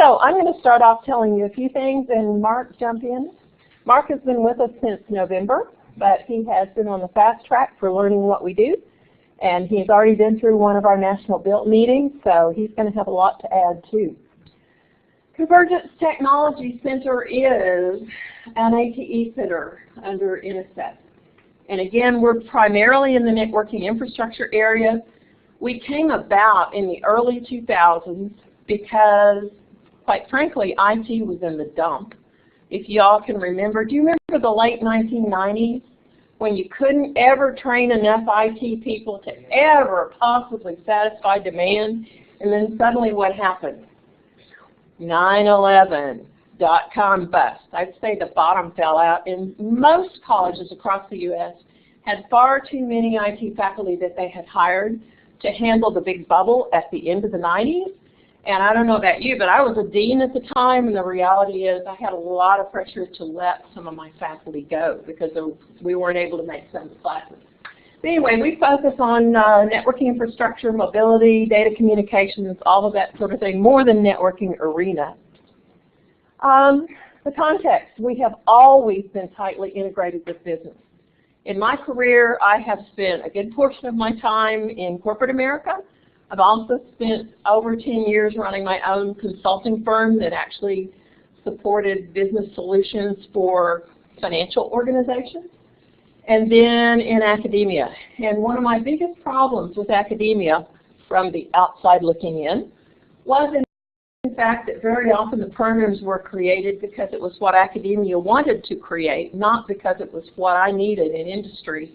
So I'm going to start off telling you a few things, and Mark, jump in. Mark has been with us since November, but he has been on the fast track for learning what we do, and he's already been through one of our national BILT meetings, so he's going to have a lot to add too. Convergence Technology Center is an ATE center under NSF. And again, we're primarily in the networking infrastructure area. We came about in the early 2000s because, quite frankly, IT was in the dump. If y'all can remember, do you remember the late 1990s when you couldn't ever train enough IT people to ever possibly satisfy demand? And then suddenly what happened? 9/11, .com bust. I'd say the bottom fell out, and most colleges across the U.S. had far too many IT faculty that they had hired to handle the big bubble at the end of the 90s. And I don't know about you, but I was a dean at the time, and the reality is I had a lot of pressure to let some of my faculty go because we weren't able to make some of the classes. But anyway, we focus on networking infrastructure, mobility, data communications, all of that sort of thing, more than networking arena. The context, we have always been tightly integrated with business. In my career, I have spent a good portion of my time in corporate America. I've also spent over 10 years running my own consulting firm that actually supported business solutions for financial organizations, and then in academia. And one of my biggest problems with academia from the outside looking in was in fact that very often the programs were created because it was what academia wanted to create, not because it was what I needed in industry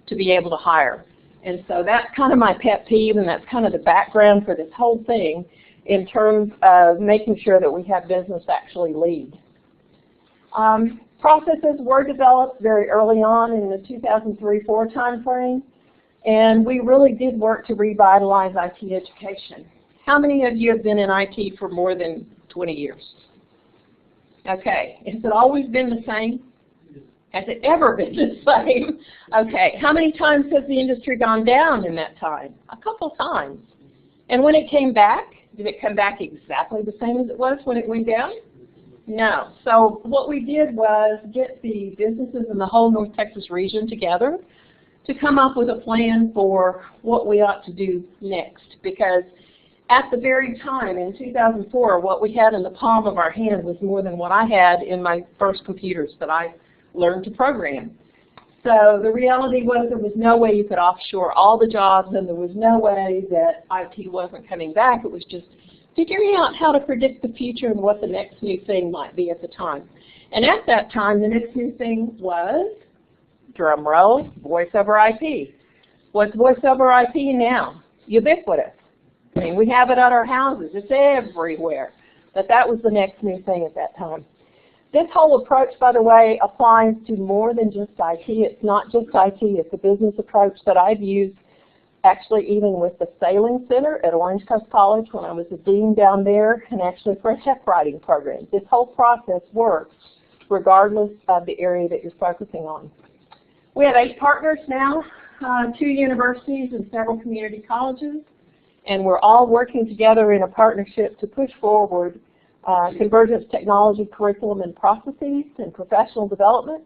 to be able to hire. And so that's kind of my pet peeve, and that's kind of the background for this whole thing in terms of making sure that we have business actually lead. Processes were developed very early on in the 2003-04 time frame, and we really did work to revitalize IT education. How many of you have been in IT for more than 20 years? Okay. Has it always been the same? Has it ever been the same? Okay. How many times has the industry gone down in that time? A couple times. And when it came back, did it come back exactly the same as it was when it went down? No. So what we did was get the businesses in the whole North Texas region together to come up with a plan for what we ought to do next. Because at the very time, in 2004, what we had in the palm of our hand was more than what I had in my first computers that I learned to program. So the reality was there was no way you could offshore all the jobs, and there was no way that IT wasn't coming back. It was just figuring out how to predict the future and what the next new thing might be at the time. And at that time, the next new thing was, drum roll, voice over IP. What's voice over IP now? Ubiquitous. I mean, we have it at our houses. It's everywhere. But that was the next new thing at that time. This whole approach, by the way, applies to more than just IT. It's not just IT. It's a business approach that I've used actually even with the Sailing Center at Orange Coast College when I was a dean down there, and actually for a check writing program. This whole process works regardless of the area that you're focusing on. We have 8 partners now, 2 universities and several community colleges, and we're all working together in a partnership to push forward Convergence technology curriculum and processes and professional development.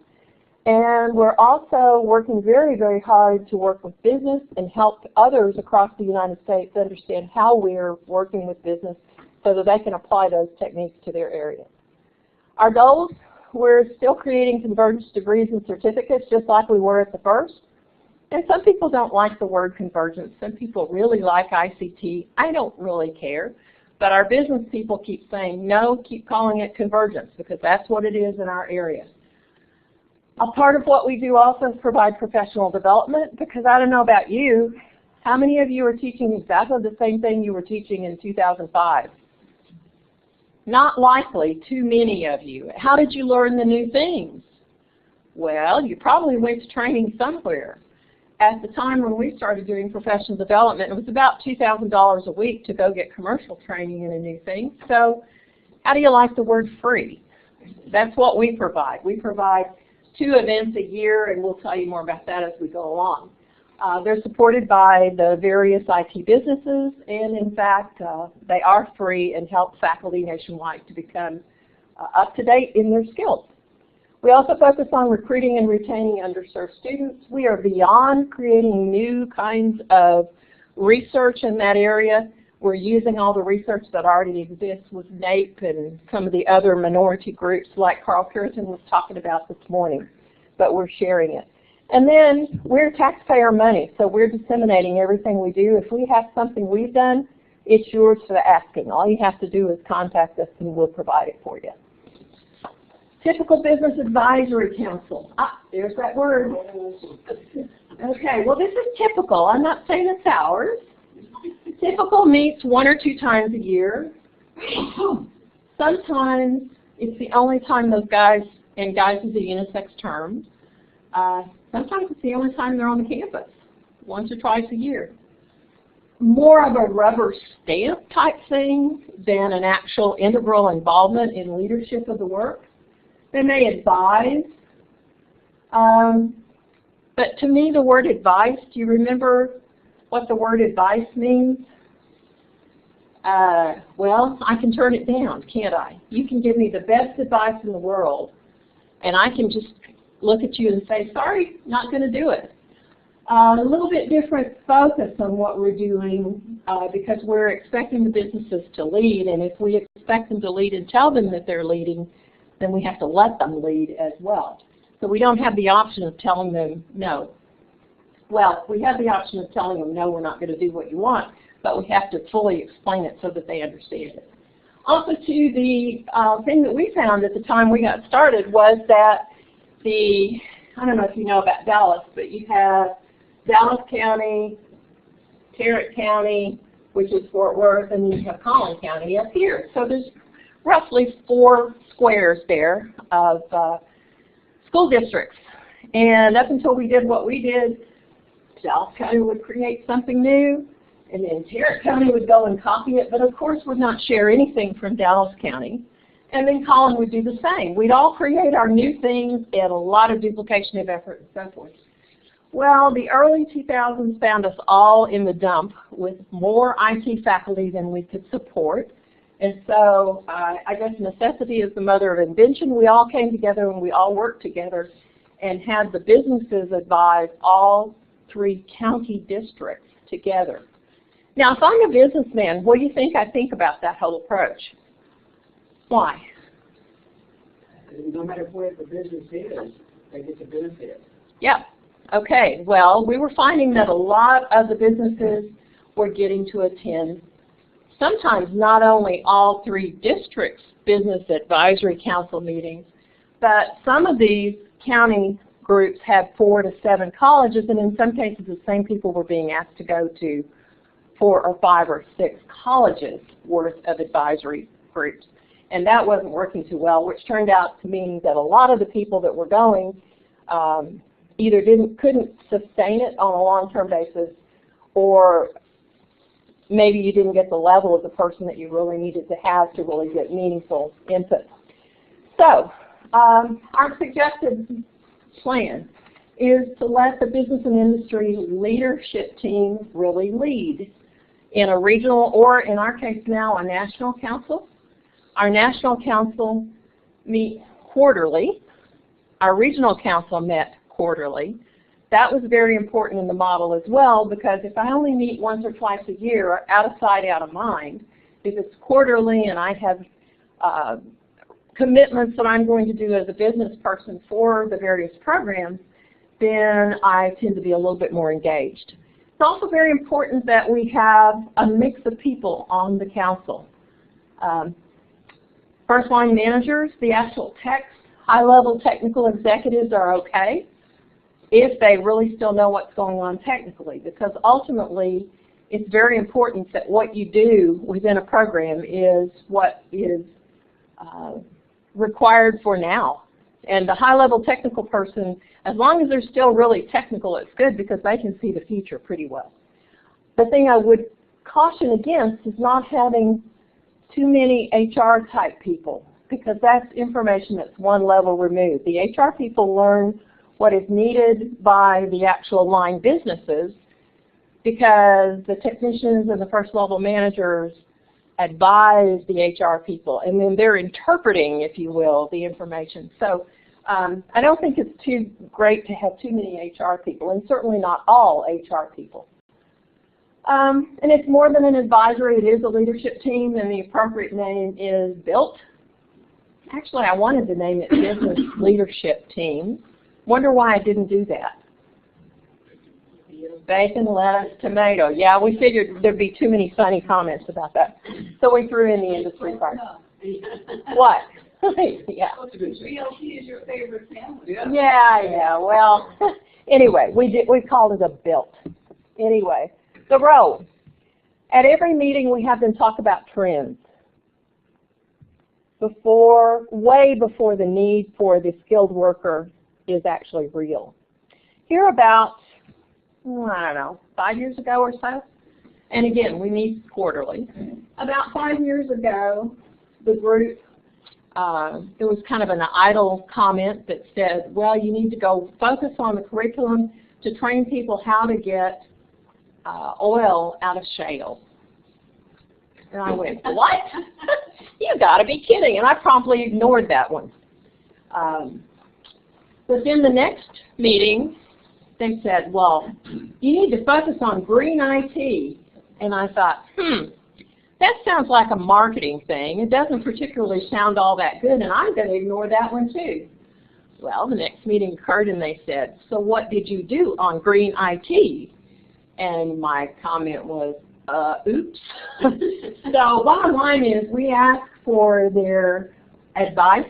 And we're also working very, very hard to work with business and help others across the United States understand how we're working with business so that they can apply those techniques to their area. Our goals, we're still creating convergence degrees and certificates just like we were at the first. And some people don't like the word convergence. Some people really like ICT. I don't really care. But our business people keep saying, no, keep calling it convergence because that's what it is in our area. A part of what we do also is provide professional development because I don't know about you, how many of you are teaching exactly the same thing you were teaching in 2005? Not likely, too many of you. How did you learn the new things? Well, you probably went to training somewhere. At the time when we started doing professional development, it was about $2,000 a week to go get commercial training in a new thing. So how do you like the word free? That's what we provide. We provide 2 events a year, and we'll tell you more about that as we go along. They're supported by the various IT businesses, and in fact, they are free and help faculty nationwide to become up to date in their skills. We also focus on recruiting and retaining underserved students. We are beyond creating new kinds of research in that area. We're using all the research that already exists with NAEP and some of the other minority groups like Carl Puritan was talking about this morning, but we're sharing it. And then we're taxpayer money, so we're disseminating everything we do. If we have something we've done, it's yours for the asking. All you have to do is contact us and we'll provide it for you. Typical Business Advisory Council. Ah, there's that word. Okay, well this is typical. I'm not saying it's ours. Typical meets 1 or 2 times a year. Sometimes it's the only time those guys, and guys is a unisex term, sometimes it's the only time they're on the campus, once or twice a year. More of a rubber stamp type thing than an actual integral involvement in leadership of the work. They may advise, but to me the word advice, do you remember what the word advice means? Well, I can turn it down, can't I? You can give me the best advice in the world, and I can just look at you and say, sorry, not going to do it. A little bit different focus on what we're doing because we're expecting the businesses to lead, and if we expect them to lead and tell them that they're leading, then we have to let them lead as well. So we don't have the option of telling them no. Well, we have the option of telling them no, we're not going to do what you want, but we have to fully explain it so that they understand it. Also, too, the thing that we found at the time we got started was that I don't know if you know about Dallas, but you have Dallas County, Tarrant County, which is Fort Worth, and then you have Collin County up here. So there's roughly 4 squares there of school districts. And up until we did what we did, Dallas County would create something new, and then Tarrant County would go and copy it, but of course would not share anything from Dallas County. And then Collin would do the same. We'd all create our new things and a lot of duplication of effort and so forth. Well, the early 2000s found us all in the dump with more IT faculty than we could support. And so I guess necessity is the mother of invention. We all came together and we all worked together and had the businesses advise all 3 county districts together. Now, if I'm a businessman, what do you think I think about that whole approach? Why? No matter where the business is, they get the benefit. Yeah. Okay. Well, we were finding that a lot of the businesses were getting to attend sometimes not only all 3 districts' business advisory council meetings, but some of these county groups had 4 to 7 colleges, and in some cases the same people were being asked to go to 4 or 5 or 6 colleges worth of advisory groups. And that wasn't working too well, which turned out to mean that a lot of the people that were going either couldn't sustain it on a long-term basis, or maybe you didn't get the level of the person that you really needed to have to really get meaningful input. So our suggested plan is to let the business and industry leadership team really lead in a regional, or in our case now, a national council. Our national council meets quarterly. Our regional council met quarterly. That was very important in the model as well, because if I only meet once or twice a year, out of sight, out of mind, if it's quarterly and I have commitments that I'm going to do as a business person for the various programs, then I tend to be a little bit more engaged. It's also very important that we have a mix of people on the council. First line managers, the actual techs, high-level technical executives are okay if they really still know what's going on technically, because ultimately it's very important that what you do within a program is what is required for now. And the high-level technical person, as long as they're still really technical, it's good because they can see the future pretty well. The thing I would caution against is not having too many HR type people, because that's information that's one level removed. The HR people learn what is needed by the actual line businesses, because the technicians and the first level managers advise the HR people, and then they're interpreting, if you will, the information. So I don't think it's too great to have too many HR people, and certainly not all HR people. And it's more than an advisory, it is a leadership team, and the appropriate name is BILT. Actually, I wanted to name it Business Leadership Team. Wonder why I didn't do that. Bacon, lettuce, tomato. Yeah, we figured there'd be too many funny comments about that. So we threw in the industry part. What? Yeah. BLT is your favorite sandwich. Yeah, well, anyway, we called it a BILT. Anyway, the role. At every meeting we have them talk about trends. Way before the need for the skilled worker is actually real. Here about, I don't know, 5 years ago or so, and again, we meet quarterly. About 5 years ago, the group, there was kind of an idle comment that said, well, you need to go focus on the curriculum to train people how to get oil out of shale. And I went, what? You got to be kidding. And I promptly ignored that one. But then the next meeting, they said, well, you need to focus on green IT. And I thought, that sounds like a marketing thing. It doesn't particularly sound all that good, and I'm going to ignore that one too. Well, the next meeting occurred, and they said, so what did you do on green IT? And my comment was, oops. So bottom line is we ask for their advice,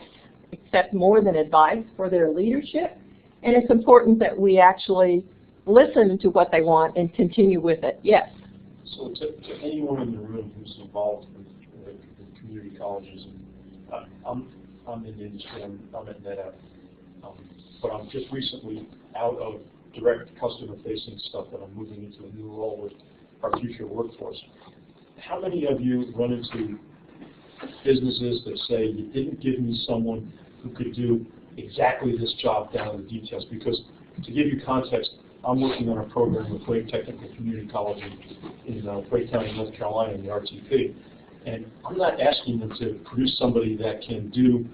except more than advice, for their leadership. And it's important that we actually listen to what they want and continue with it. Yes? So to anyone in the room who's involved with community colleges, I'm in the industry, I'm at NetApp, but I'm just recently out of direct customer-facing stuff that I'm moving into a new role with our future workforce. How many of you run into businesses that say, you didn't give me someone who could do exactly this job down to the details? Because to give you context, I'm working on a program with Wake Technical Community College in Wake County, North Carolina, in the RTP. And I'm not asking them to produce somebody that can do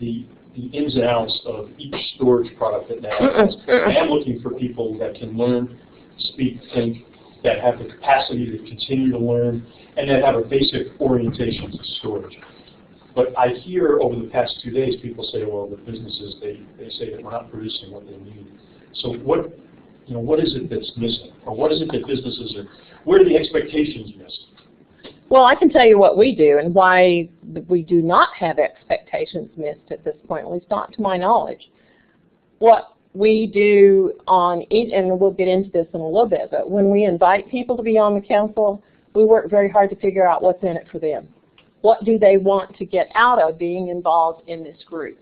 the ins and outs of each storage product that NetApp has. I am looking for people that can learn, speak, think, that have the capacity to continue to learn, and that have a basic orientation to storage. But I hear over the past 2 days, people say, well, the businesses, they say that we're not producing what they need. So what is it that's missing? Or what is it that businesses are, where are the expectations missing? Well, I can tell you what we do and why we do not have expectations missed at this point, at least not to my knowledge. What we do on each, and we'll get into this in a little bit, but when we invite people to be on the council, we work very hard to figure out what's in it for them. What do they want to get out of being involved in this group?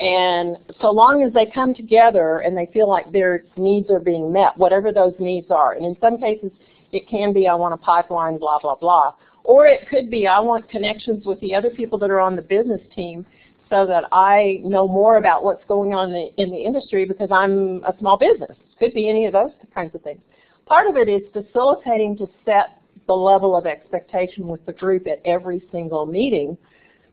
And so long as they come together and they feel like their needs are being met, whatever those needs are, and in some cases it can be I want a pipeline, blah, blah, blah. Or it could be I want connections with the other people that are on the business team so that I know more about what's going on in the industry because I'm a small business. Could be any of those kinds of things. Part of it is facilitating to set the level of expectation with the group at every single meeting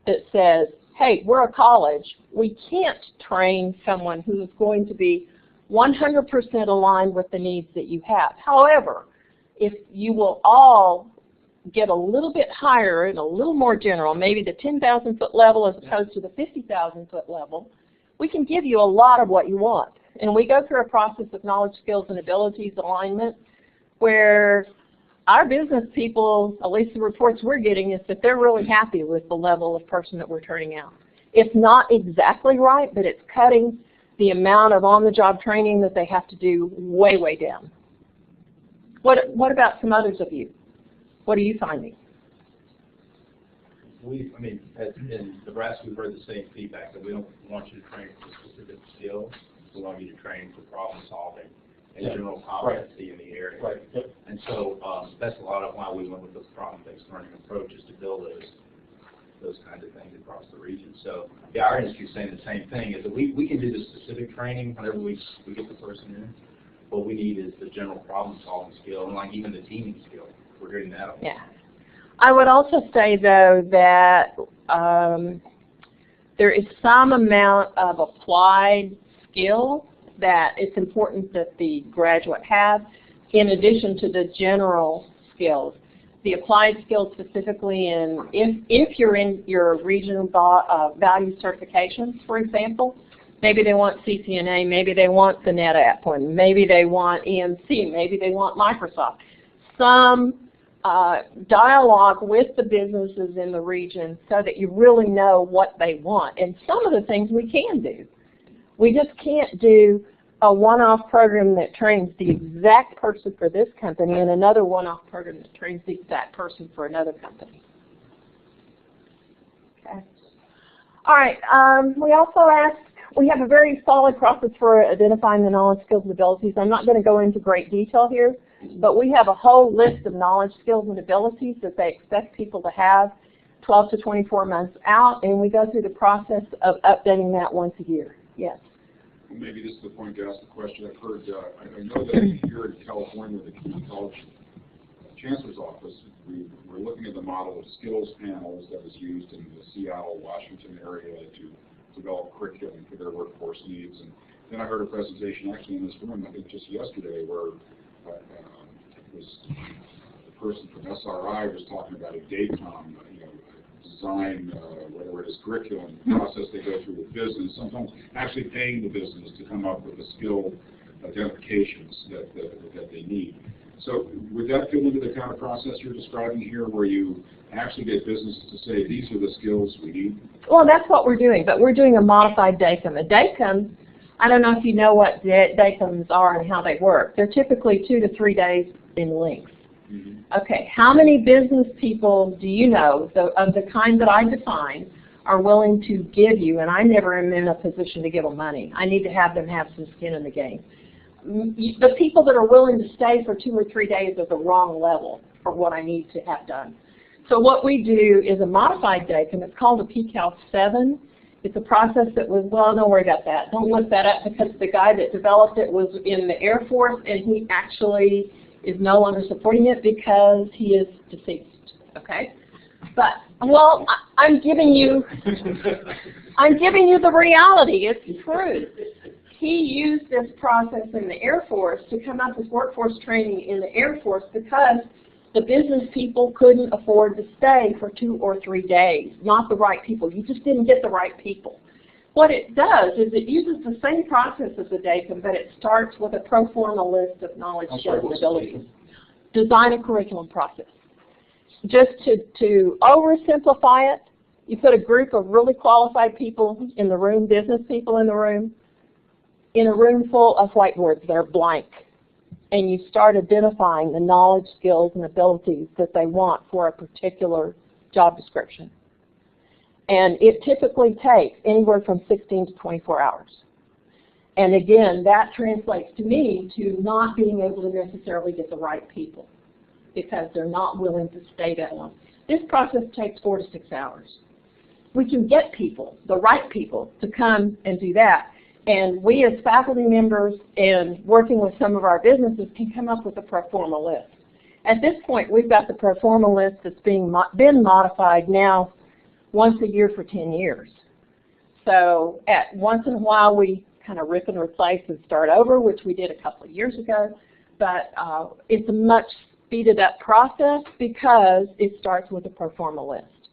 that says, hey, we're a college. We can't train someone who is going to be 100% aligned with the needs that you have. However, if you will all get a little bit higher and a little more general, maybe the 10,000-foot level as opposed to the 50,000-foot level, we can give you a lot of what you want. And we go through a process of knowledge, skills, and abilities alignment where our business people, at least the reports we're getting, is that they're really happy with the level of person that we're turning out. It's not exactly right, but it's cutting the amount of on-the-job training that they have to do way, way down. What about some others of you? What are you finding? In Nebraska, we've heard the same feedback that we don't want you to train for specific skills. We want you to train for problem solving and general competency in the area. Right. And so that's a lot of why we went with the problem-based learning approach, is to build those those kinds of things across the region. So yeah, our industry is saying the same thing, is that we can do the specific training whenever we get the person in. What we need is the general problem solving skill and like even the teaming skill. We're doing that. Yeah. I would also say though that there is some amount of applied skill that it's important that the graduate have in addition to the general skills. The applied skills specifically in, if you're in your regional value certifications, for example, maybe they want CCNA, maybe they want the NetApp one, maybe they want EMC, maybe they want Microsoft. Some dialogue with the businesses in the region so that you really know what they want. And some of the things we can do. We just can't do a one-off program that trains the exact person for this company and another one-off program that trains the exact person for another company. Okay. All right. We also asked, we have a very solid process for identifying the knowledge, skills, and abilities. I'm not going to go into great detail here, but we have a whole list of knowledge, skills, and abilities that they expect people to have 12 to 24 months out, and we go through the process of updating that once a year. Yes? Well, maybe this is the point to ask the question. I've heard, I know that here in California, the Community College Chancellor's Office, we're looking at the model of skills panels that was used in the Seattle, Washington area to develop curriculum for their workforce needs. And then I heard a presentation actually in this room, I think just yesterday, where it was the person from SRI was talking about a DACOM, design, whatever it is, curriculum process they go through with business, sometimes actually paying the business to come up with the skill identifications that they need. So would that fit into the kind of process you're describing here, where you actually get businesses to say, these are the skills we need? Well, that's what we're doing, but we're doing a modified DACOM. A DACOM, I don't know if you know what DACOMs are and how they work. They're typically 2 to 3 days in length. Okay, how many business people do you know, of the kind that I define, are willing to give you, and I never am in a position to give them money. I need to have them have some skin in the game. The people that are willing to stay for 2 or 3 days are the wrong level for what I need to have done. So what we do is a modified DACOM. It's called a PCAL 7. It's a process that was, well, don't worry about that. Don't look that up, because the guy that developed it was in the Air Force, and he actually is no longer supporting it because he is deceased. Okay, but well, I'm giving you the reality. It's true. He used this process in the Air Force to come up with workforce training in the Air Force because the business people couldn't afford to stay for 2 or 3 days. Not the right people. You just didn't get the right people. What it does is it uses the same process as the DACOM, but it starts with a pro forma list of knowledge, skills, and abilities. Design a curriculum process. Just to oversimplify it, you put a group of really qualified people in the room, business people in a room full of whiteboards. They're blank. And you start identifying the knowledge, skills, and abilities that they want for a particular job description. And it typically takes anywhere from 16 to 24 hours. And again, that translates to me to not being able to necessarily get the right people because they're not willing to stay that long. This process takes 4 to 6 hours. We can get people, the right people, to come and do that. And we as faculty members and working with some of our businesses can come up with a pro forma list. At this point, we've got the pro forma list that's been modified now once a year for 10 years. So once in a while we kind of rip and replace and start over, which we did a couple of years ago. But it's a much speeded up process because it starts with a pro forma list.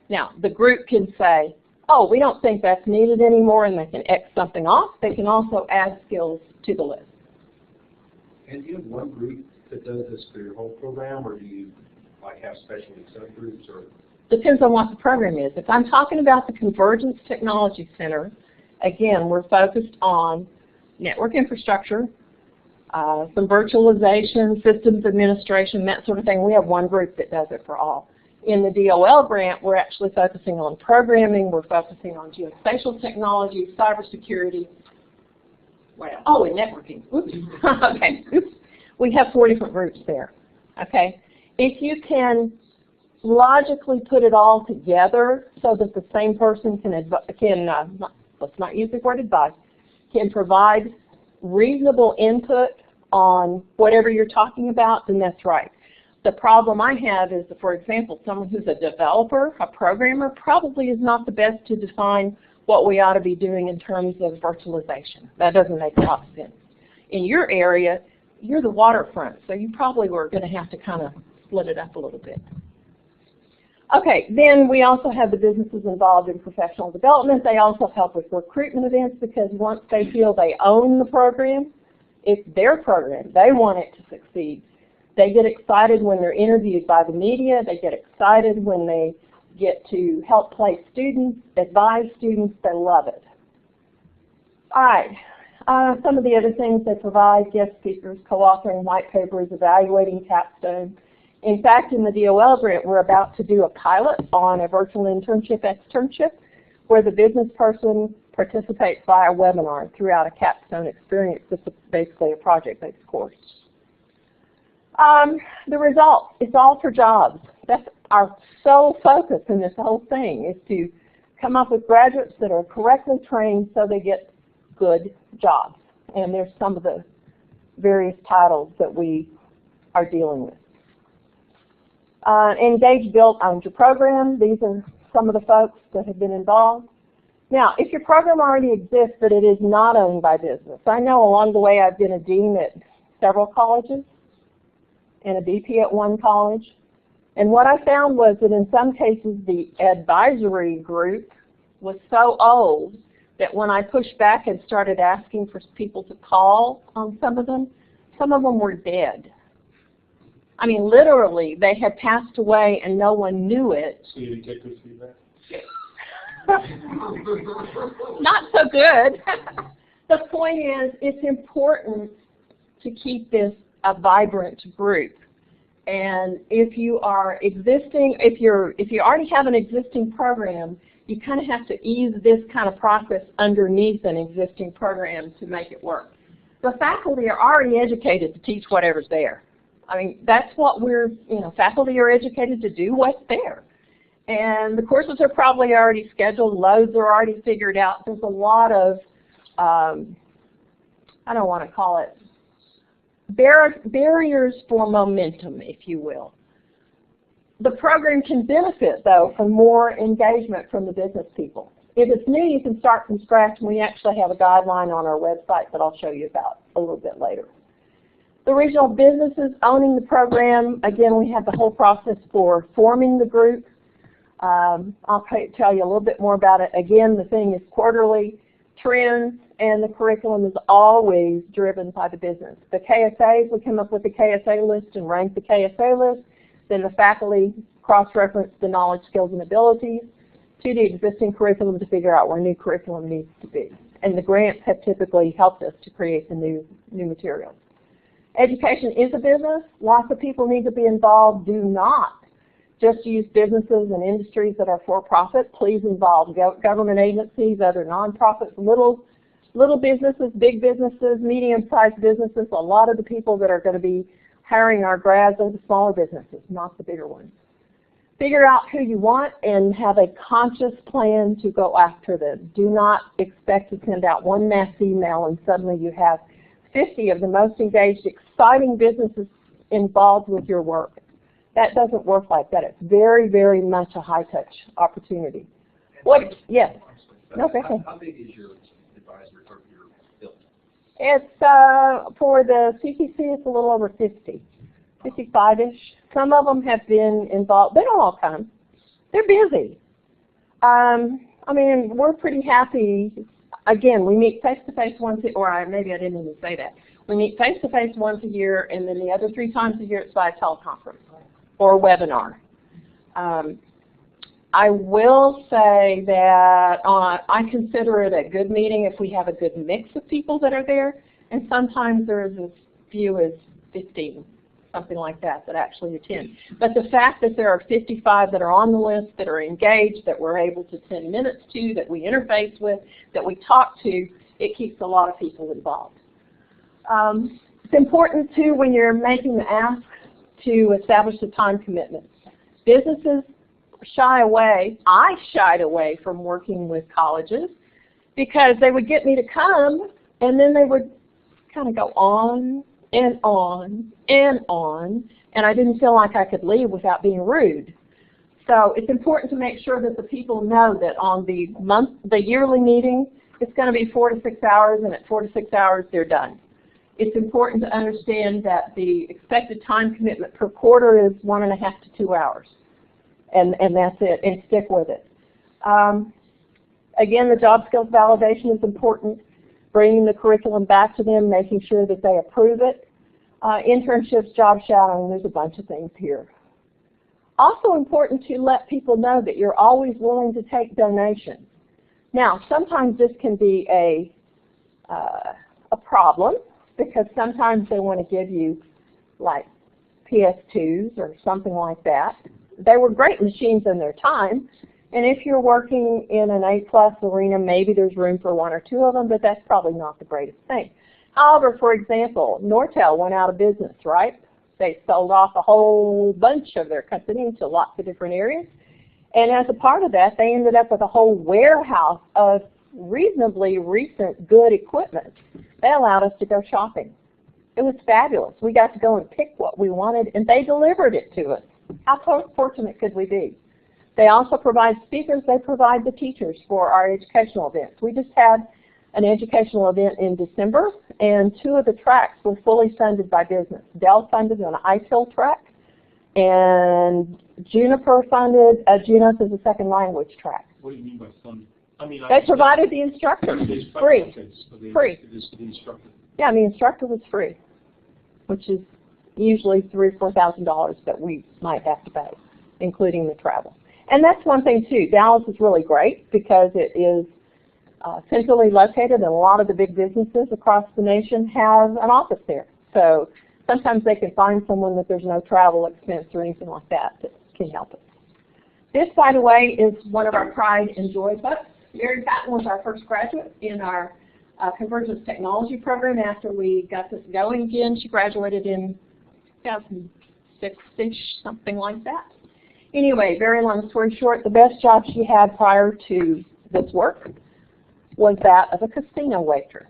Now, the group can say, oh, we don't think that's needed anymore, and they can X something off. They can also add skills to the list. And do you have one group that does this for your whole program, or do you like have specialty subgroups? Or depends on what the program is. If I'm talking about the Convergence Technology Center, again, we're focused on network infrastructure, some virtualization, systems administration, that sort of thing. We have one group that does it for all. In the DOL grant, we're actually focusing on programming, we're focusing on geospatial technology, cybersecurity, and networking. Oops. Okay. Oops. We have 4 different groups there. Okay. If you can logically put it all together so that the same person let's not use the word advice, can provide reasonable input on whatever you're talking about, then that's right. The problem I have is, for example, someone who's a developer, a programmer, probably is not the best to define what we ought to be doing in terms of virtualization. That doesn't make a lot of sense. In your area, you're the waterfront, so you probably were going to have to kind of split it up a little bit. Okay, then we also have the businesses involved in professional development. They also help with recruitment events because once they feel they own the program, it's their program. They want it to succeed. They get excited when they're interviewed by the media. They get excited when they get to help place students, advise students. They love it. All right. Some of the other things they provide: guest speakers, co-authoring white papers, evaluating capstone. In fact, in the DOL grant, we're about to do a pilot on a virtual internship-externship where the business person participates via webinar throughout a capstone experience. This is basically a project-based course. The results, it's all for jobs. That's our sole focus in this whole thing, is to come up with graduates that are correctly trained so they get good jobs. And there's some of the various titles that we are dealing with. Engage, BILT owns your program. These are some of the folks that have been involved. Now, if your program already exists but it is not owned by business, I know along the way I've been a dean at several colleges and a BP at one college. And what I found was that in some cases the advisory group was so old that when I pushed back and started asking for people to call on some of them were dead. I mean, literally, they had passed away and no one knew it. So you didn't get good feedback? Not so good. The point is, it's important to keep this a vibrant group. And if you are existing, if you already have an existing program, you kind of have to ease this kind of process underneath an existing program to make it work. The faculty are already educated to teach whatever's there. I mean, that's what faculty are educated to do what's there. And the courses are probably already scheduled, loads are already figured out. There's a lot of, I don't want to call it, barriers for momentum, if you will. The program can benefit, though, from more engagement from the business people. If it's new, you can start from scratch, and we actually have a guideline on our website that I'll show you about a little bit later. The regional businesses owning the program, again, we have the whole process for forming the group. I'll tell you a little bit more about it. Again, the thing is quarterly trends, and the curriculum is always driven by the business. The KSAs, we come up with the KSA list and rank the KSA list. Then the faculty cross-reference the knowledge, skills, and abilities to the existing curriculum to figure out where new curriculum needs to be. And the grants have typically helped us to create the new materials. Education is a business. Lots of people need to be involved. Do not just use businesses and industries that are for-profit. Please involve government agencies, other nonprofits, little businesses, big businesses, medium-sized businesses. A lot of the people that are going to be hiring our grads are the smaller businesses, not the bigger ones. Figure out who you want and have a conscious plan to go after them. Do not expect to send out one mass email and suddenly you have 50 of the most engaged, exciting businesses involved with your work. That doesn't work like that. It's very, very much a high-touch opportunity. What? Yes. No, go ahead. How big is your advisory or your BILT? It's for the CTC. It's a little over 50, 55-ish. Some of them have been involved. They don't all come. They're busy. I mean, we're pretty happy. Again, we meet face-to-face once, maybe I didn't even say that. We meet face-to-face once a year, and then the other 3 times a year it's by teleconference or webinar. I will say that I consider it a good meeting if we have a good mix of people that are there, and sometimes there is as few as 15, something like that actually attend. But the fact that there are 55 that are on the list, that are engaged, that we're able to 10 minutes to, that we interface with, that we talk to, it keeps a lot of people involved. It's important, too, when you're making the ask to establish a time commitment. Businesses shy away. I shied away from working with colleges because they would get me to come, and then they would kind of go on and on and on, and I didn't feel like I could leave without being rude. So it's important to make sure that the people know that on the yearly meeting, it's going to be 4 to 6 hours, and at 4 to 6 hours, they're done. It's important to understand that the expected time commitment per quarter is 1.5 to 2 hours, and that's it, and stick with it. Again, the job skills validation is important, bringing the curriculum back to them, making sure that they approve it. Internships, job shadowing, there's a bunch of things here. Also important to let people know that you're always willing to take donations. Now, sometimes this can be a problem because sometimes they want to give you like PS2s or something like that. They were great machines in their time, and if you're working in an A+ arena, maybe there's room for 1 or 2 of them, but that's probably not the greatest thing. However, for example, Nortel went out of business, right? They sold off a whole bunch of their company to lots of different areas. And as a part of that, they ended up with a whole warehouse of reasonably recent good equipment. They allowed us to go shopping. It was fabulous. We got to go and pick what we wanted, and they delivered it to us. How fortunate could we be? They also provide speakers. They provide the teachers for our educational events. We just had an educational event in December, and 2 of the tracks were fully funded by business. Dell funded an ITIL track, and Juniper funded a Junos as a second language track. What do you mean by funded? They provided the instructor, free. Okay, so Free. It is for the instructor. Yeah, the instructor was free, which is usually $3,000 or $4,000 that we might have to pay, including the travel. And that's one thing too. Dallas is really great because it is centrally located, and a lot of the big businesses across the nation have an office there. So sometimes they can find someone that there's no travel expense or anything like that that can help us. This, by the way, is one of our Pride and Joy books. Mary Patton was our first graduate in our Convergence Technology program after we got this going again. She graduated in 2006-ish, something like that. Anyway, very long story short, the best job she had prior to this work was that of a casino waitress.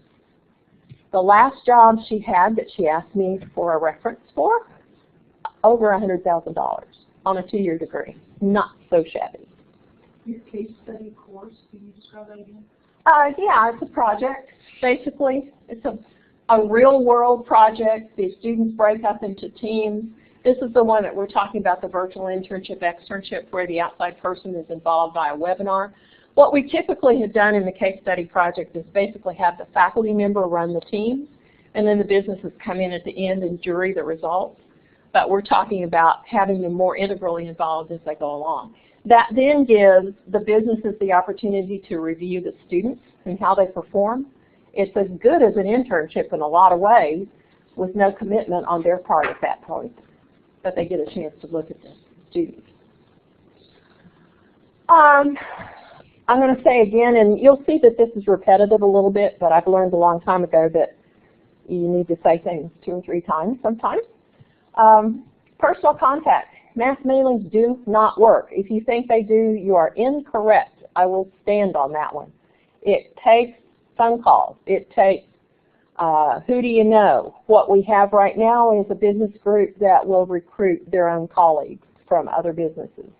The last job she had that she asked me for a reference for, over $100,000 on a 2-year degree. Not so shabby. Your case study course, can you describe that again? Yeah, it's a project. Basically, it's a real-world project. The students break up into teams. This is the one that we're talking about, the virtual internship, externship, where the outside person is involved by a webinar. What we typically have done in the case study project is basically have the faculty member run the team, and then the businesses come in at the end and jury the results. But we're talking about having them more integrally involved as they go along. That then gives the businesses the opportunity to review the students and how they perform. It's as good as an internship in a lot of ways with no commitment on their part at that point, but they get a chance to look at the students. I'm going to say again, and you'll see that this is repetitive a little bit, but I've learned a long time ago that you need to say things 2 or 3 times sometimes. Personal contact. Mass mailings do not work. If you think they do, you are incorrect. I will stand on that one. It takes phone calls. It takes who do you know. What we have right now is a business group that will recruit their own colleagues from other businesses.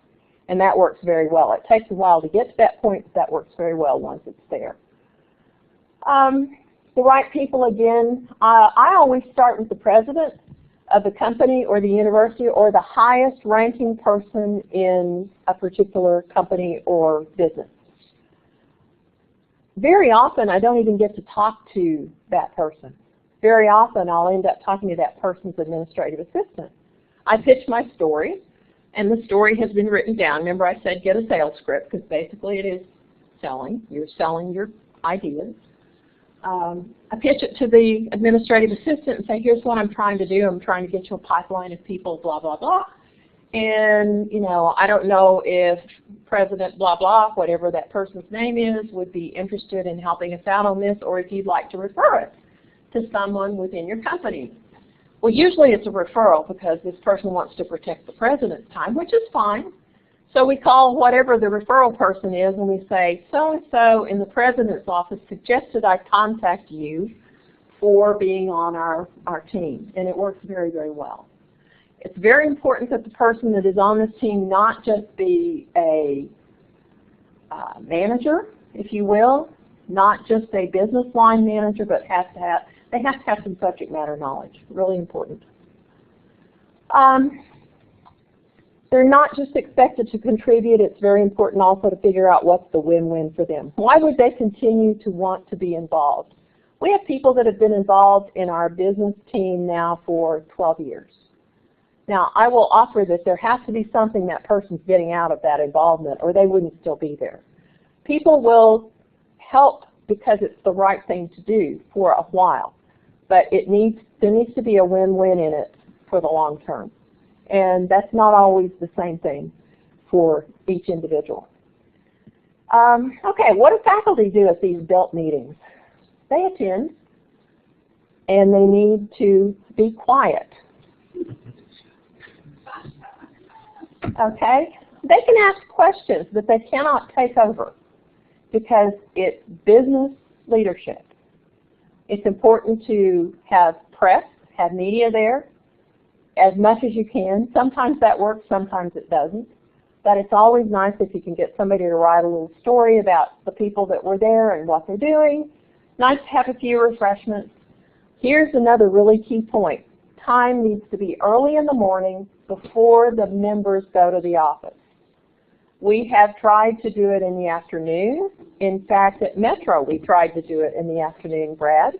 And that works very well. It takes a while to get to that point, but that works very well once it's there. The right people, again, I always start with the president of the company or the university or the highest ranking person in a particular company or business. Very often I don't even get to talk to that person. Very often I'll end up talking to that person's administrative assistant. I pitch my story, and the story has been written down. Remember I said get a sales script, because basically it is selling. You're selling your ideas. I pitch it to the administrative assistant and say, here's what I'm trying to do. I'm trying to get you a pipeline of people, blah, blah, blah. And, you know, I don't know if President blah, blah, whatever that person's name is, would be interested in helping us out on this, or if you'd like to refer us to someone within your company. Well, usually it's a referral because this person wants to protect the president's time, which is fine. So we call whatever the referral person is and we say, so-and-so in the president's office suggested I contact you for being on our team. And it works very, very well. It's very important that the person that is on this team not just be a manager, if you will, not just a business line manager, but they have to have some subject matter knowledge. Really important. They're not just expected to contribute. It's very important also to figure out what's the win-win for them. Why would they continue to want to be involved? We have people that have been involved in our business team now for 12 years. Now, I will offer that there has to be something that person's getting out of that involvement or they wouldn't still be there. People will help because it's the right thing to do for a while, but there needs to be a win-win in it for the long term. And that's not always the same thing for each individual. Okay, what do faculty do at these BILT meetings? They attend, and they need to be quiet. Okay? They can ask questions, but they cannot take over because it's business leadership. It's important to have press, have media there as much as you can. Sometimes that works, sometimes it doesn't. But it's always nice if you can get somebody to write a little story about the people that were there and what they're doing. Nice to have a few refreshments. Here's another really key point. Time needs to be early in the morning before the members go to the office. We have tried to do it in the afternoon. In fact, at Metro, we tried to do it in the afternoon, Brad.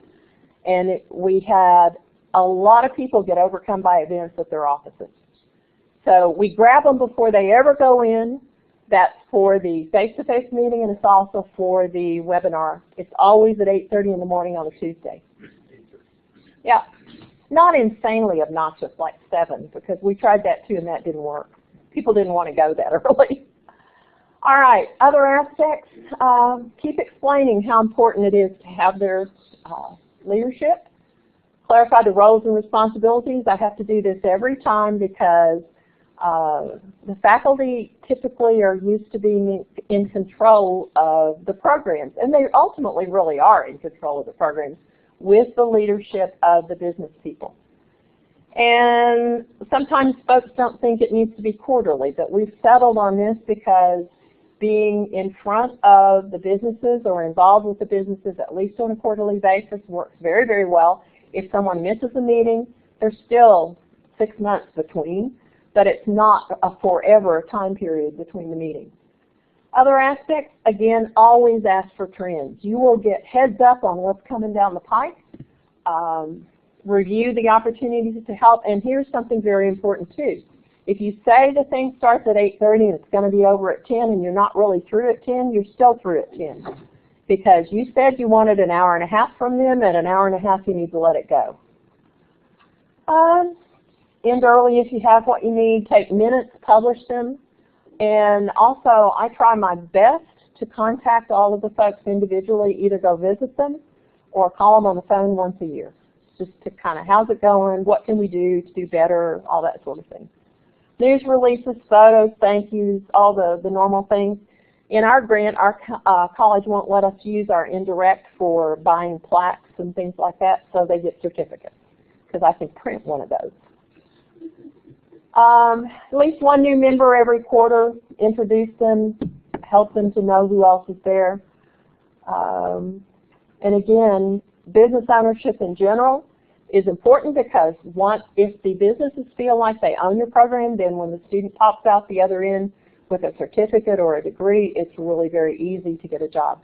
And we had a lot of people get overcome by events at their offices. So we grab them before they ever go in. That's for the face-to-face meeting, and it's also for the webinar. It's always at 8:30 in the morning on a Tuesday. Yeah, not insanely obnoxious like 7, because we tried that too and that didn't work. People didn't want to go that early. All right, other aspects. Keep explaining how important it is to have their leadership. Clarify the roles and responsibilities. I have to do this every time because the faculty typically are used to being in control of the programs, and they ultimately really are in control of the programs with the leadership of the business people. And sometimes folks don't think it needs to be quarterly, but we've settled on this because being in front of the businesses or involved with the businesses at least on a quarterly basis works very, very well. If someone misses a meeting, there's still 6 months between, but it's not a forever time period between the meetings. Other aspects, again, always ask for trends. You will get heads up on what's coming down the pipe. Review the opportunities to help, and here's something very important too. If you say the thing starts at 8:30 and it's going to be over at 10 and you're not really through at 10, you're still through at 10. Because you said you wanted an hour and a half from them, and an hour and a half you need to let it go. End early if you have what you need. Take minutes, publish them. And also, I try my best to contact all of the folks individually, either go visit them or call them on the phone once a year. Just to kind of, how's it going, what can we do to do better, all that sort of thing. News releases, photos, thank yous, all the normal things. In our grant, our college won't let us use our indirect for buying plaques and things like that, so they get certificates, because I can print one of those. At least one new member every quarter, introduce them, help them to know who else is there. And again, business ownership in general is important because if the businesses feel like they own your program, then when the student pops out the other end with a certificate or a degree, it's really very easy to get a job.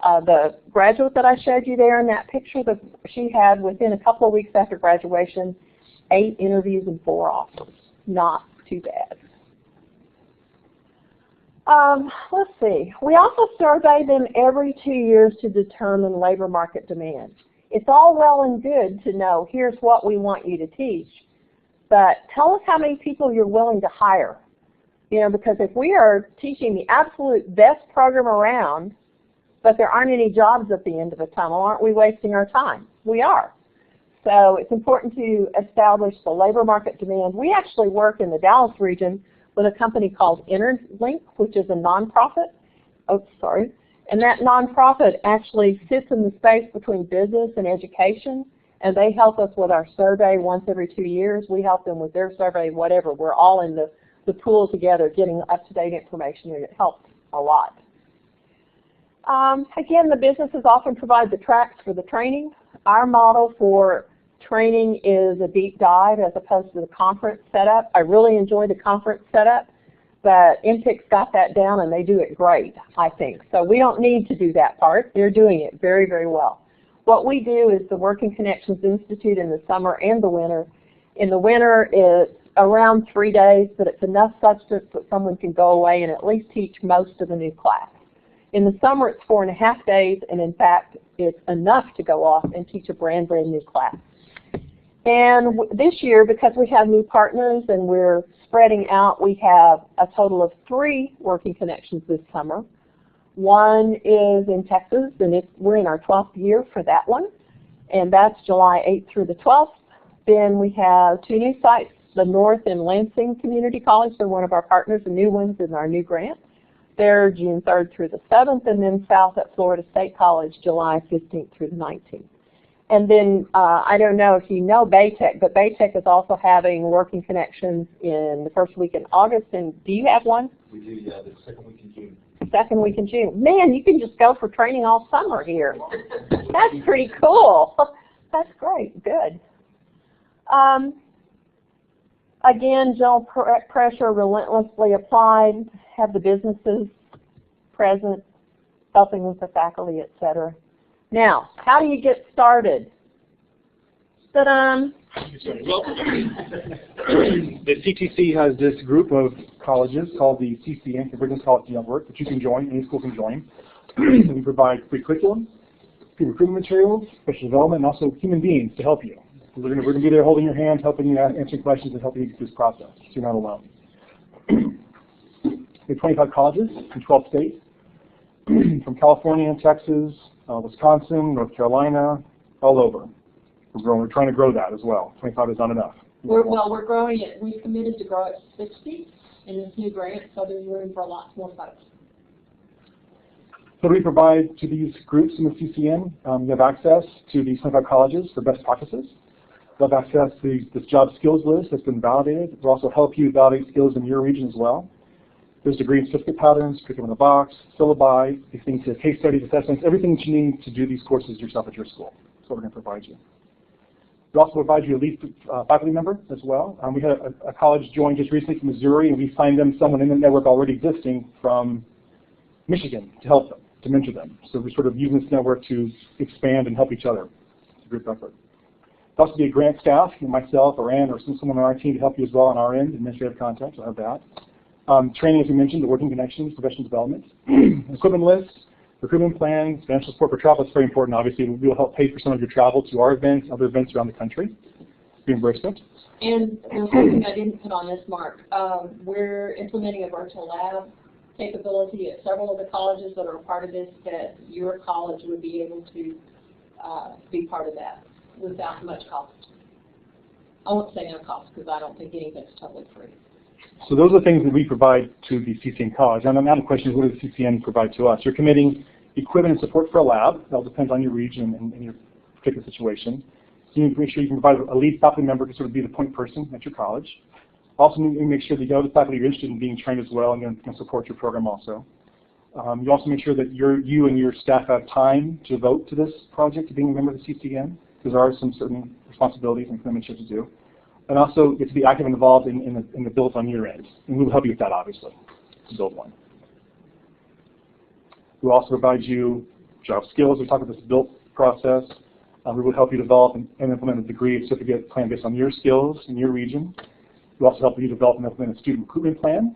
The graduate that I showed you there in that picture, she had within a couple of weeks after graduation, 8 interviews and 4 offers. Not too bad. Let's see. We also survey them every 2 years to determine labor market demand. It's all well and good to know, here's what we want you to teach, but tell us how many people you're willing to hire. You know, because if we are teaching the absolute best program around, but there aren't any jobs at the end of the tunnel, aren't we wasting our time? We are. So it's important to establish the labor market demand. We actually work in the Dallas region with a company called Interlink, which is a nonprofit. Oh, sorry. And that nonprofit actually sits in the space between business and education, and they help us with our survey once every 2 years. We help them with their survey, whatever. We're all in the pool together getting up-to-date information, and it helps a lot. Again, the businesses often provide the tracks for the training. Our model for training is a deep dive as opposed to the conference setup. I really enjoy the conference setup, but MTIC's got that down and they do it great, I think. So we don't need to do that part. They're doing it very, very well. What we do is the Working Connections Institute in the summer and the winter. In the winter, it's around 3 days, but it's enough substance that someone can go away and at least teach most of the new class. In the summer, it's 4.5 days, and in fact, it's enough to go off and teach a brand new class. And this year, because we have new partners and we're spreading out, we have a total of 3 Working Connections this summer. One is in Texas, and we're in our 12th year for that one, and that's July 8th through the 12th. Then we have 2 new sites, the North in Lansing Community College, they're one of our partners, the new ones in our new grant. They're June 3rd through the 7th, and then south at Florida State College, July 15th through the 19th. And then I don't know if you know Baytech, but Baytech is also having Working Connections in the first week in August. And do you have one? We do, yeah, the second week in June. Second week in June. Man, you can just go for training all summer here. That's pretty cool. That's great. Good. Again, general pressure relentlessly applied. Have the businesses present, helping with the faculty, etc. Now, how do you get started? Ta-da! Well, the CTC has this group of colleges called the CCN, Convergence College Network, that you can join, any school can join. We provide free curriculum, free recruitment materials, special development, and also human beings to help you. We're going to be there holding your hand, helping you, answering questions, and helping you through this process, so you're not alone. We have 25 colleges in 12 states, from California and Texas, Wisconsin, North Carolina, all over. We're trying to grow that as well. 25 is not enough. We're growing it. We've committed to grow it to 60 in this new grant, so there's room for lots more folks. So we provide to these groups in the CCN, you have access to these 25 colleges for best practices. You have access to this job skills list that's been validated. We'll also help you validate skills in your region as well. There's degree and certificate patterns, curriculum in the box, syllabi, these things, case studies, assessments, everything that you need to do these courses yourself at your school. That's what we're going to provide you. We also provide you a lead faculty member as well. We had a college join just recently from Missouri, and we signed them someone in the network already existing from Michigan to help them, to mentor them. So we're sort of using this network to expand and help each other. It's a group effort. There'll also be a grant staff, myself or Ann or someone on our team to help you as well on our end, administrative contact, I'll have that. Training, as we mentioned, the Working Connections, professional development, equipment lists, recruitment plans, financial support for travel. It's very important, obviously. We will help pay for some of your travel to our events, other events around the country. Reimbursement. And something I didn't put on this, Mark, we're implementing a virtual lab capability at several of the colleges that are a part of this, that your college would be able to be part of that without much cost. I won't say no cost because I don't think anything's totally free. So those are the things that we provide to the CCN college. And now the question is, what does the CCN provide to us? You're committing equipment and support for a lab. That will depend on your region and your particular situation. So you need to make sure you can provide a lead faculty member to sort of be the point person at your college. Also, you need to make sure that you have the faculty you're interested in being trained as well and can support your program also. You also make sure that you and your staff have time to devote to this project, to being a member of the CCN, because there are some certain responsibilities and commitments you have to do. And also, you have to be active and involved in the build on your end. And we will help you with that, obviously, to build one. We'll also provide you job skills. We talk about this BILT process. We will help you develop and implement a degree and certificate plan based on your skills in your region. We'll also help you develop and implement a student recruitment plan.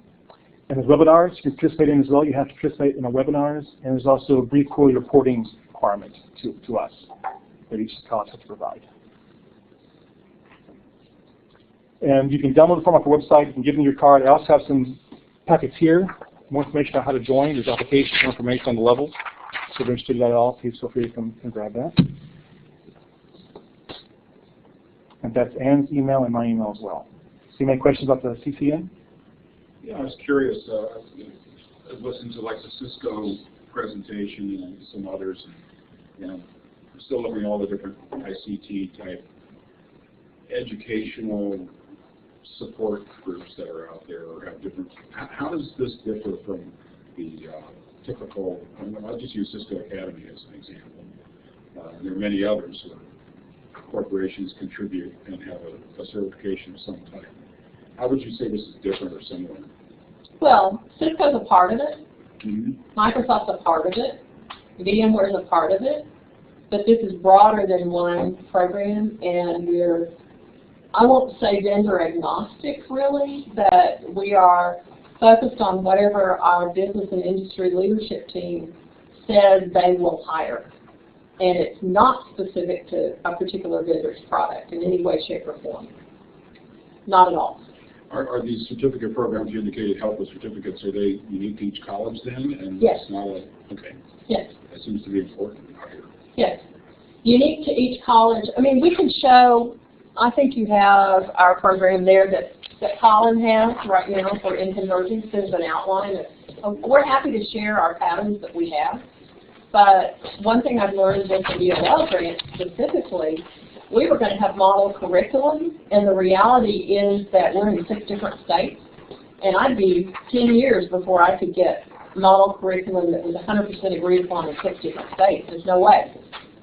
And there's webinars you can participate in as well. You have to participate in our webinars. And there's also a brief quarterly reporting requirement to us that each college has to provide. And you can download the form off our website. You can give them your card. I also have some packets here, more information on how to join. There's application, more information on the level. So if you're interested in that at all, please feel free to come and grab that. And that's Ann's email and my email as well. So you have any questions about the CCN? Yeah, I was curious. I've listened to like the Cisco presentation and some others, and I'm still looking at all the different ICT type educational support groups that are out there or have different. How does this differ from the typical? I'll just use Cisco Academy as an example. There are many others where corporations contribute and have a certification of some type. How would you say this is different or similar? Well, Cisco's a part of it. Mm-hmm. Microsoft's a part of it. VMware's a part of it. But this is broader than one program, and we're, I won't say vendor agnostic really, but we are focused on whatever our business and industry leadership team says they will hire. And it's not specific to a particular vendor's product in any way, shape, or form. Not at all. Are these certificate programs you indicated help with certificates, are they unique to each college then? And Yes. It's not a, okay. Yes. That seems to be important out here. Yes. Unique to each college. I mean, we can show, I think you have our program there that Collin has right now for Convergence. There's an outline. We're happy to share our patterns that we have. But one thing I've learned with the BILT grant specifically, we were going to have model curriculum, and the reality is that we're in 6 different states, and I'd be 10 years before I could get model curriculum that was 100% agreed upon in 6 different states. There's no way.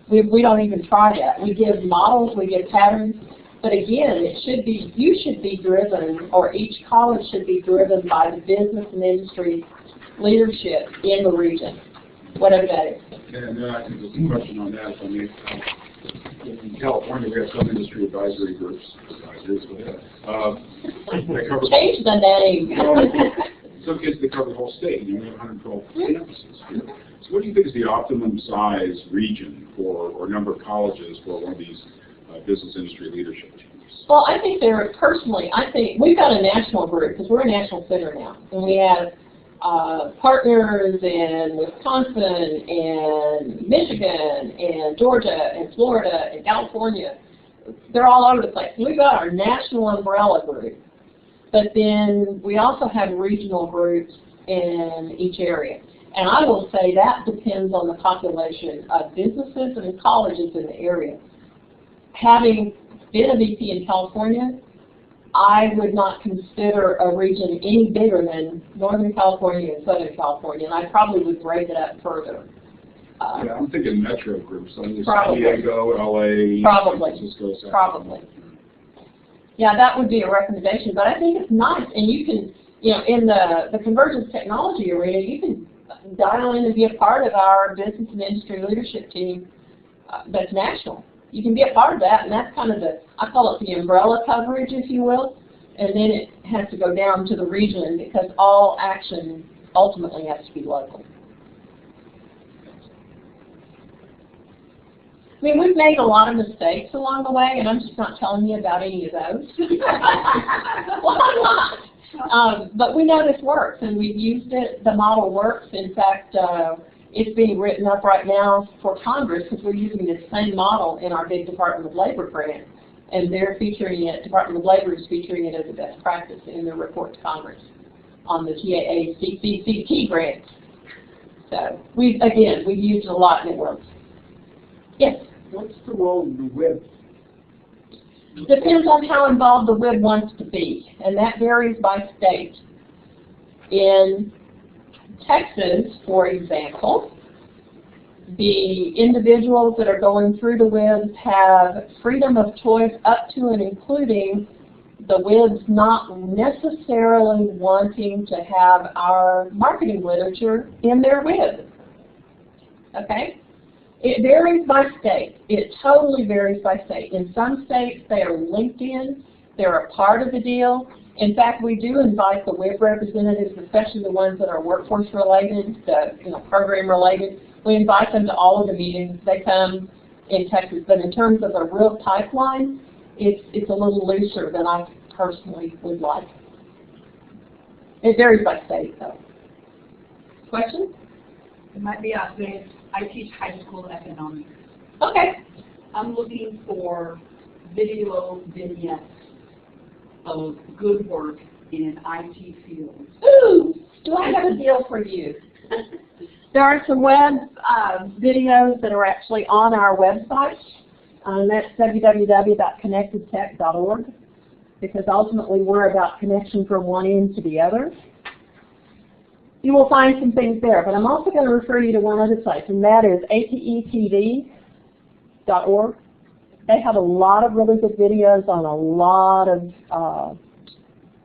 We don't even try that. We give models, we give patterns, but again, it should be, you should be driven, or each college should be driven by the business and industry leadership in the region, whatever that is. And then I think there's a question on that. I mean, in California, we have some industry advisory groups. They cover Change the name. in some cases, they cover the whole state. You know, we have 112 campuses here. So what do you think is the optimum size region for, or number of colleges for one of these business industry leadership teams? Well, I think personally, I think we've got a national group because we're a national center now. And we have partners in Wisconsin and Michigan and Georgia and Florida and California. They're all over the place. We've got our national umbrella group. But then we also have regional groups in each area. And I will say that depends on the population of businesses and colleges in the area. Having been a VP in California, I would not consider a region any bigger than Northern California and Southern California, and I probably would break it up further. Yeah, I'm thinking metro groups. I mean, Probably. San Diego, LA, Probably. San Francisco, San Probably. Yeah, that would be a recommendation, but I think it's nice, and you can, you know, in the Convergence technology arena, you can dial in and be a part of our business and industry leadership team that's national. You can be a part of that, and that's kind of the, I call it the umbrella coverage, if you will, and then it has to go down to the region because all action ultimately has to be local. I mean, we've made a lot of mistakes along the way, and I'm just not telling you about any of those. Well, I'm not. But we know this works, and we've used it. The model works. In fact, it's being written up right now for Congress because we're using this same model in our big Department of Labor grant, and they're featuring it, Department of Labor is featuring it as a best practice in their report to Congress on the GAA CCCT grants. So, we've used it a lot and it works. Yes? What's the role of the web? Depends on how involved the WIB wants to be, and that varies by state. In Texas, for example, the individuals that are going through the WIBs have freedom of choice up to and including the WIBs not necessarily wanting to have our marketing literature in their WIB. Okay? It varies by state. It totally varies by state. In some states, they are linked in. They're a part of the deal. In fact, we do invite the WIB representatives, especially the ones that are workforce related, program related. We invite them to all of the meetings. They come in Texas. But in terms of a real pipeline, it's a little looser than I personally would like. It varies by state, though. Question? It might be advanced. I teach high school economics. Okay. I'm looking for video vignettes of good work in IT fields. Ooh, do I have a deal for you? There are some web videos that are actually on our website. That's www.connectedtech.org, because ultimately we're about connection from one end to the other. You will find some things there, but I'm also going to refer you to one other site, and that is atetv.org. They have a lot of really good videos on a lot of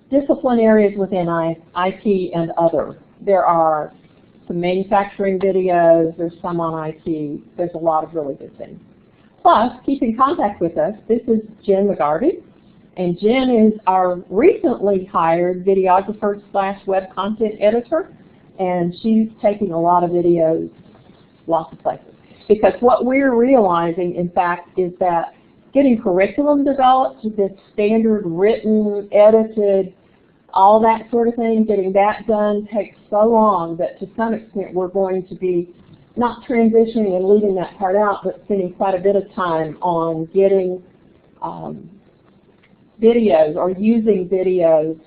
discipline areas within IT and other. There are some manufacturing videos, there's some on IT, there's a lot of really good things. Plus, keep in contact with us. This is Jen McGarvey, and Jen is our recently hired videographer / web content editor, and she's taking a lot of videos lots of places. Because what we're realizing, in fact, is that getting curriculum developed, this standard written, edited, all that sort of thing, getting that done takes so long that to some extent we're going to be not transitioning and leaving that part out, but spending quite a bit of time on getting videos or using videos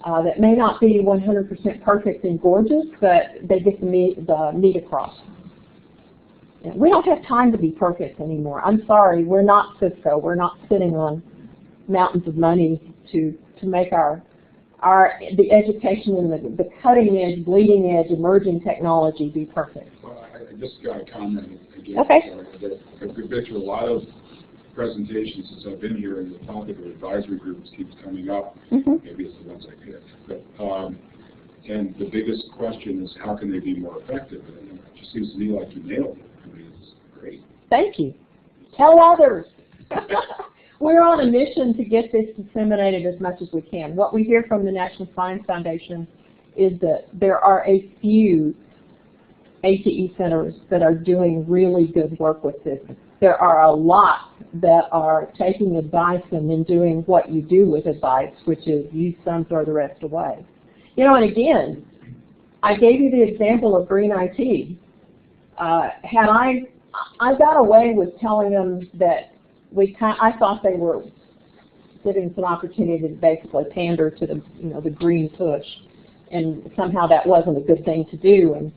that may not be 100% perfect and gorgeous, but they get the meat across. Yeah, we don't have time to be perfect anymore. I'm sorry, we're not Cisco. We're not sitting on mountains of money to make the education and the cutting edge, bleeding edge, emerging technology be perfect. Well, I just got a comment again. Okay. I've been to a lot of presentations since I've been here, and the topic of advisory groups keeps coming up. Maybe it's the ones I picked. But, and the biggest question is, how can they be more effective? And it just seems to me like you nailed it. I mean, it's great. Thank you. Tell others. We're on a mission to get this disseminated as much as we can. What we hear from the National Science Foundation is that there are a few ATE centers that are doing really good work with this. There are a lot that are taking advice and then doing what you do with advice, which is use some, throw the rest away. You know, and again, I gave you the example of Green IT. I got away with telling them that I thought they were giving some opportunity to basically pander to the green push, and somehow that wasn't a good thing to do. And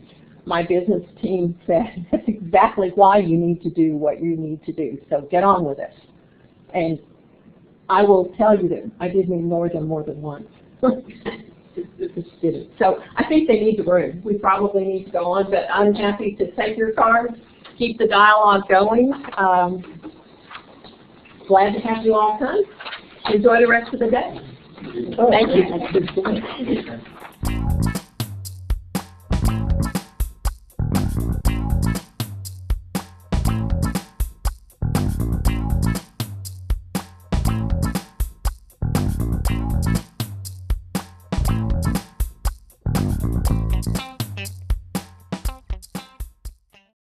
my business team said, that's exactly why you need to do what you need to do, so get on with it. And I will tell you that I didn't ignore them more than once. Just did it. So I think they need the room. We probably need to go on, but I'm happy to take your cards, keep the dialogue going. Glad to have you all come. Enjoy the rest of the day. Thank you.